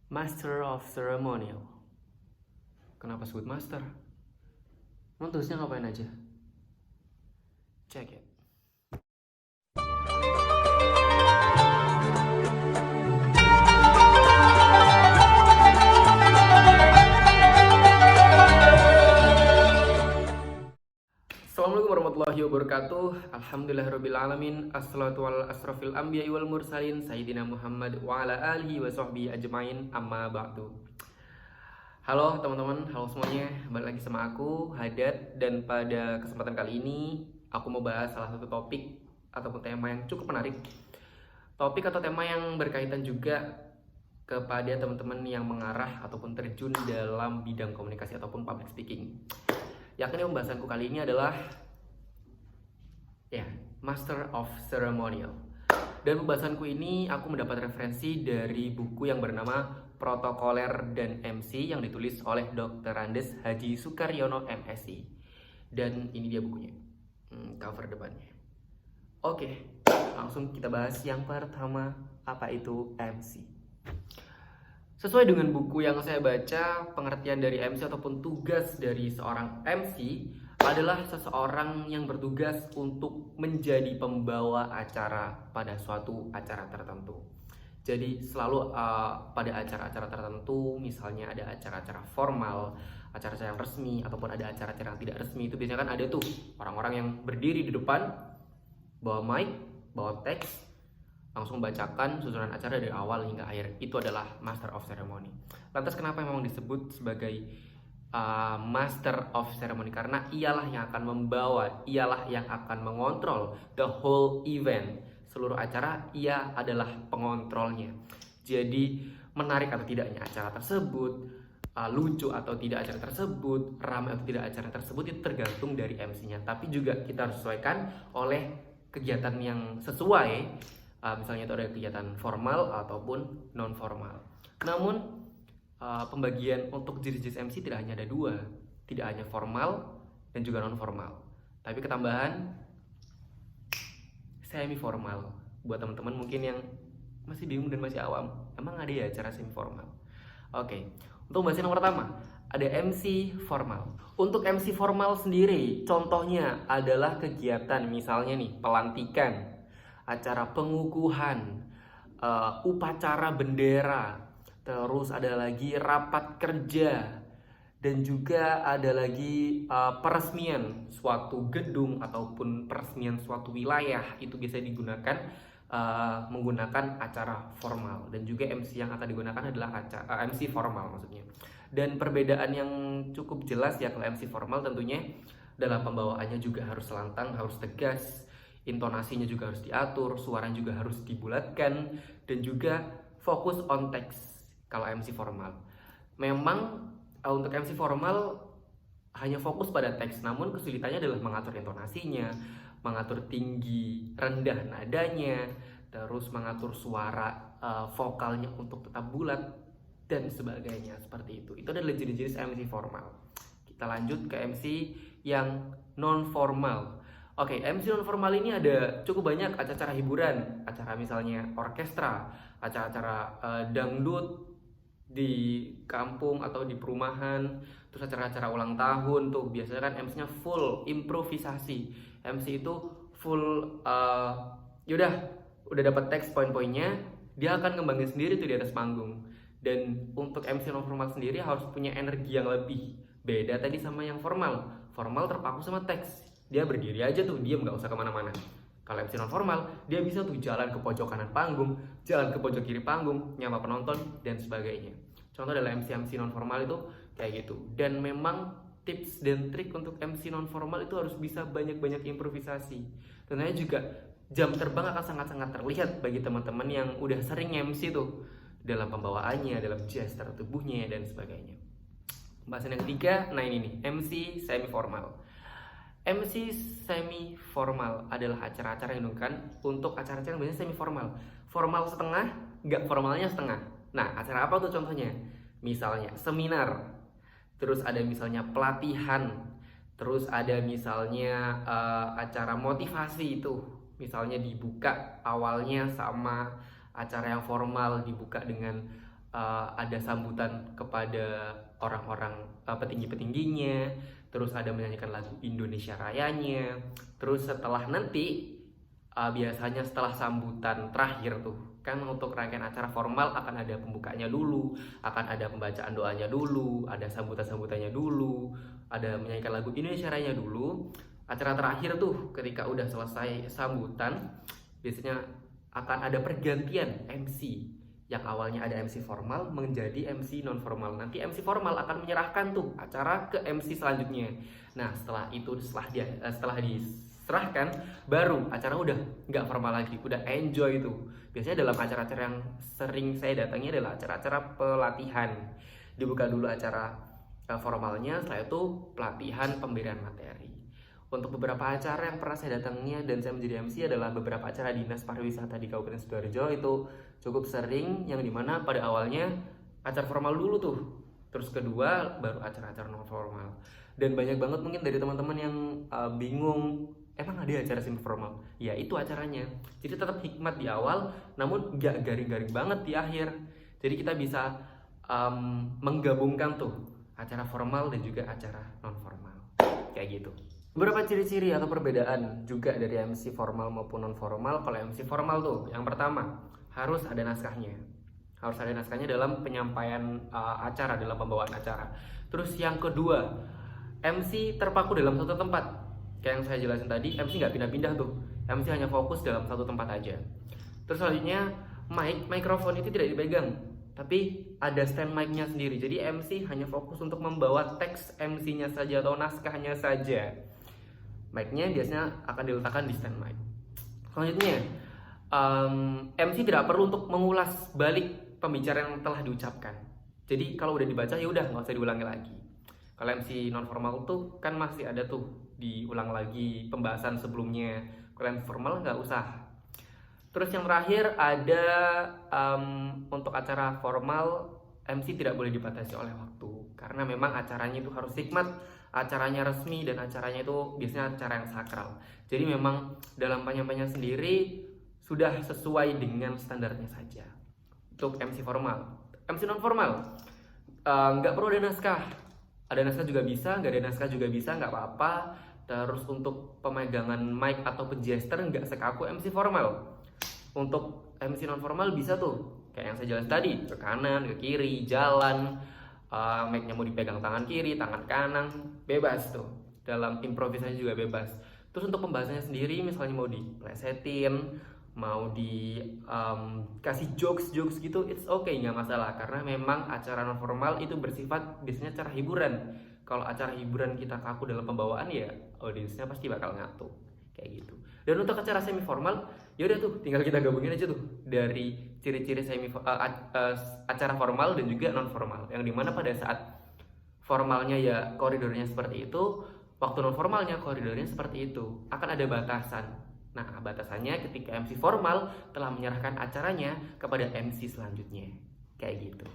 Master of Ceremonial. Kenapa sebut master? Emang tulisnya ngapain aja? Check it. Assalamualaikum warahmatullahi wabarakatuh. Alhamdulillahirrabbilalamin. Assalatu wal asrafil anbiya'i wal mursalin Sayyidina Muhammad wa ala alihi wa sahbihi ajmain, amma ba'du. Halo teman-teman, halo semuanya. Balik lagi sama aku, Haddad. Dan pada kesempatan kali ini aku mau bahas salah satu topik ataupun tema yang cukup menarik. Topik atau tema yang berkaitan juga kepada teman-teman yang mengarah ataupun terjun dalam bidang komunikasi ataupun public speaking. Yakni pembahasanku kali ini adalah Master of Ceremonial. Dan pembahasanku ini aku mendapat referensi dari buku yang bernama Protokoler dan MC yang ditulis oleh Dr. Andes Haji Sukaryono MSc. Dan ini dia bukunya, cover depannya. Oke, langsung kita bahas yang pertama, apa itu MC. Sesuai dengan buku yang saya baca, pengertian dari MC ataupun tugas dari seorang MC adalah seseorang yang bertugas untuk menjadi pembawa acara pada suatu acara tertentu. Jadi selalu pada acara-acara tertentu, misalnya ada acara-acara formal, acara-acara yang resmi, ataupun ada acara-acara yang tidak resmi, itu biasanya kan ada tuh orang-orang yang berdiri di depan, bawa mic, bawa teks, langsung bacakan susunan acara dari awal hingga akhir. Itu adalah Master of Ceremony. Lantas kenapa memang disebut sebagai Master of Ceremony? Karena ialah yang akan membawa, ialah yang akan mengontrol the whole event. Seluruh acara, ia adalah pengontrolnya. Jadi menarik atau tidaknya acara tersebut, lucu atau tidak acara tersebut, ramai atau tidak acara tersebut, itu tergantung dari MC-nya. Tapi juga kita harus sesuaikan oleh kegiatan yang sesuai. Misalnya itu ada kegiatan formal ataupun non formal. Namun pembagian untuk jenis-jenis MC tidak hanya ada dua, tidak hanya formal dan juga non formal, tapi ketambahan semi formal. Buat teman-teman mungkin yang masih bingung dan masih awam, emang ada ya acara semi formal? Oke, untuk bahas yang pertama ada MC formal. Untuk MC formal sendiri, contohnya adalah kegiatan misalnya nih pelantikan, acara pengukuhan, upacara bendera, terus ada lagi rapat kerja, dan juga ada lagi peresmian suatu gedung ataupun peresmian suatu wilayah. Itu biasa digunakan menggunakan acara formal, dan juga MC yang akan digunakan adalah MC formal maksudnya. Dan perbedaan yang cukup jelas ya, kalau MC formal tentunya dalam pembawaannya juga harus lantang, harus tegas, intonasinya juga harus diatur, suaranya juga harus dibulatkan, dan juga fokus on text. Kalau MC formal memang untuk MC formal hanya fokus pada teks, namun kesulitannya adalah mengatur intonasinya, mengatur tinggi rendah nadanya, terus mengatur suara vokalnya untuk tetap bulat dan sebagainya. Seperti itu adalah jenis-jenis MC formal. Kita lanjut ke MC yang non formal. Oke, MC non formal ini ada cukup banyak acara-acara hiburan, acara misalnya orkestra, acara-acara dangdut di kampung atau di perumahan, terus acara-acara ulang tahun tuh biasanya kan MC-nya full improvisasi. MC itu full yaudah udah dapat teks poin-poinnya, dia akan ngembangin sendiri tuh di atas panggung. Dan untuk MC non formal sendiri harus punya energi yang lebih. Beda tadi sama yang formal. Formal terpaku sama teks, dia berdiri aja tuh, diam, nggak usah kemana-mana. Kalau MC non formal, dia bisa tuh jalan ke pojok kanan panggung, jalan ke pojok kiri panggung, nyapa penonton dan sebagainya. Contoh adalah MC non formal itu kayak gitu. Dan memang tips dan trik untuk MC non formal itu harus bisa banyak-banyak improvisasi. Tentunya juga jam terbang akan sangat-sangat terlihat bagi teman-teman yang udah sering MC tuh, dalam pembawaannya, dalam gesture tubuhnya dan sebagainya. Pembahasan yang ketiga, nah ini nih, MC semi formal. MC semi formal adalah acara-acara yang diundangkan untuk acara-acara yang biasanya semi formal. Formal setengah, nggak formalnya setengah. Nah, acara apa tuh contohnya? Misalnya seminar, terus ada misalnya pelatihan, terus ada misalnya acara motivasi itu. Misalnya dibuka awalnya sama acara yang formal, dibuka dengan ada sambutan kepada orang-orang petinggi-petingginya, terus ada menyanyikan lagu Indonesia Rayanya, terus setelah nanti biasanya setelah sambutan terakhir tuh kan untuk rangkaian acara formal akan ada pembukanya dulu, akan ada pembacaan doanya dulu, ada sambutan-sambutannya dulu, ada menyanyikan lagu Indonesia Raya dulu. Acara terakhir tuh ketika udah selesai sambutan biasanya akan ada pergantian MC. Yang awalnya ada MC formal menjadi MC non formal. Nanti MC formal akan menyerahkan tuh acara ke MC selanjutnya. Nah setelah itu setelah diserahkan baru acara udah nggak formal lagi, udah enjoy itu. Biasanya dalam acara-acara yang sering saya datangi adalah acara-acara pelatihan. Dibuka dulu acara formalnya, setelah itu pelatihan pemberian materi. Untuk beberapa acara yang pernah saya datangnya dan saya menjadi MC adalah beberapa acara dinas pariwisata di Kabupaten Sidoarjo. Itu cukup sering, yang dimana pada awalnya acara formal dulu tuh, terus kedua baru acara-acara non formal. Dan banyak banget mungkin dari teman-teman yang bingung, emang ada acara semi formal? Ya itu acaranya. Jadi tetap hikmat di awal, namun gak garing-garing banget di akhir. Jadi kita bisa menggabungkan tuh acara formal dan juga acara non formal, kayak gitu. Beberapa ciri-ciri atau perbedaan juga dari MC formal maupun non formal. Kalau MC formal tuh, yang pertama harus ada naskahnya. Harus ada naskahnya dalam penyampaian acara, dalam pembawaan acara. Terus yang kedua, MC terpaku dalam satu tempat. Kayak yang saya jelasin tadi, MC nggak pindah-pindah tuh. MC hanya fokus dalam satu tempat aja. Terus selanjutnya, mikrofon itu tidak dipegang, tapi ada stand mic-nya sendiri. Jadi MC hanya fokus untuk membawa teks MC-nya saja atau naskahnya saja. Mic-nya biasanya akan diletakkan di stand mic. Selanjutnya, MC tidak perlu untuk mengulas balik pembicaraan yang telah diucapkan. Jadi kalau udah dibaca ya udah, nggak usah diulangi lagi. Kalau MC non formal tuh kan masih ada tuh diulang lagi pembahasan sebelumnya. Kalau MC formal nggak usah. Terus yang terakhir ada untuk acara formal MC tidak boleh dibatasi oleh waktu, karena memang acaranya itu harus hikmat, acaranya resmi, dan acaranya itu biasanya acara yang sakral. Jadi memang dalam penyampaiannya sendiri sudah sesuai dengan standarnya saja. Untuk MC formal. MC non formal nggak perlu ada naskah. Ada naskah juga bisa, nggak ada naskah juga bisa, nggak apa-apa. Terus untuk pemegangan mic atau penjester nggak sekaku MC formal. Untuk MC non formal bisa tuh kayak yang saya jelas tadi, ke kanan, ke kiri, jalan, mic-nya mau dipegang tangan kiri, tangan kanan, bebas tuh. Dalam improvisasi juga bebas. Terus untuk pembahasannya sendiri, misalnya mau diplesetin, mau dikasih jokes gitu, it's okay, nggak masalah. Karena memang acara non formal itu bersifat biasanya acara hiburan. Kalau acara hiburan kita kaku dalam pembawaan ya audiensnya pasti bakal ngantuk, kayak gitu. Dan untuk acara semi formal, ya udah tuh tinggal kita gabungin aja tuh dari ciri-ciri acara formal dan juga non formal. Yang dimana pada saat formalnya ya koridornya seperti itu, waktu non formalnya koridornya seperti itu. Akan ada batasan. Nah, batasannya ketika MC formal telah menyerahkan acaranya kepada MC selanjutnya, kayak gitu.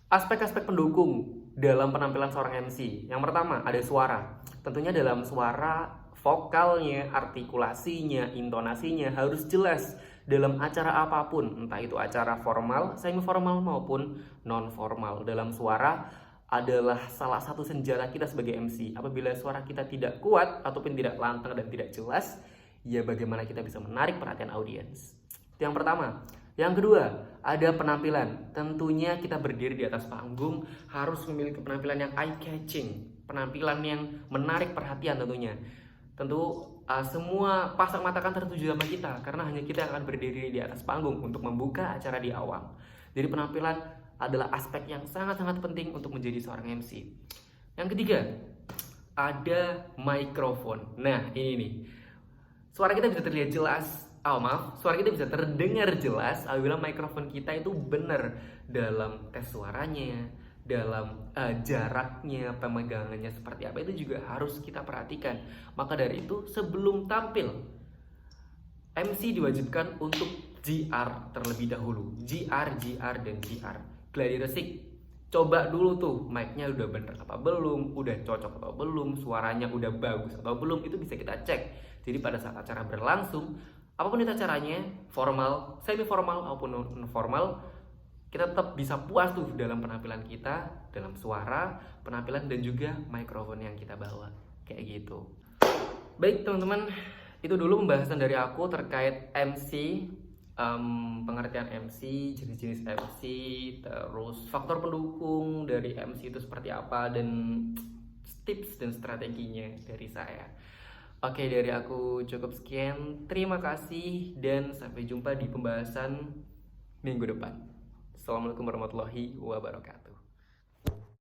Aspek-aspek pendukung dalam penampilan seorang MC. Yang pertama ada suara. Tentunya dalam suara, vokalnya, artikulasinya, intonasinya harus jelas dalam acara apapun, entah itu acara formal, semi formal maupun non formal. Dalam suara adalah salah satu senjata kita sebagai MC. Apabila suara kita tidak kuat ataupun tidak lantang dan tidak jelas, ya bagaimana kita bisa menarik perhatian audiens. Itu yang pertama. Yang kedua, ada penampilan. Tentunya kita berdiri di atas panggung harus memiliki penampilan yang eye-catching, penampilan yang menarik perhatian tentunya. Tentu semua pasang mata kan tertuju sama kita, karena hanya kita yang akan berdiri di atas panggung untuk membuka acara di awal. Jadi penampilan adalah aspek yang sangat-sangat penting untuk menjadi seorang MC. Yang ketiga, ada mikrofon. Nah ini nih, suara kita bisa terlihat jelas. Suara kita bisa terdengar jelas apabila mikrofon kita itu benar dalam tes suaranya, dalam jaraknya, pemegangannya seperti apa, itu juga harus kita perhatikan. Maka dari itu sebelum tampil, MC diwajibkan untuk GR terlebih dahulu. GR, dan GR. Gladi resik. Coba dulu tuh mic-nya udah bener apa belum, udah cocok atau belum, suaranya udah bagus atau belum, itu bisa kita cek. Jadi pada saat acara berlangsung, apapun itu acaranya, formal, semi formal maupun non formal, kita tetap bisa puas tuh dalam penampilan kita, dalam suara, penampilan dan juga mikrofon yang kita bawa. Kayak gitu. Baik teman-teman, itu dulu pembahasan dari aku terkait MC, pengertian MC, jenis-jenis MC, terus faktor pendukung dari MC itu seperti apa, dan tips dan strateginya dari saya. Oke, dari aku cukup sekian. Terima kasih dan sampai jumpa di pembahasan minggu depan. Assalamualaikum warahmatullahi wabarakatuh.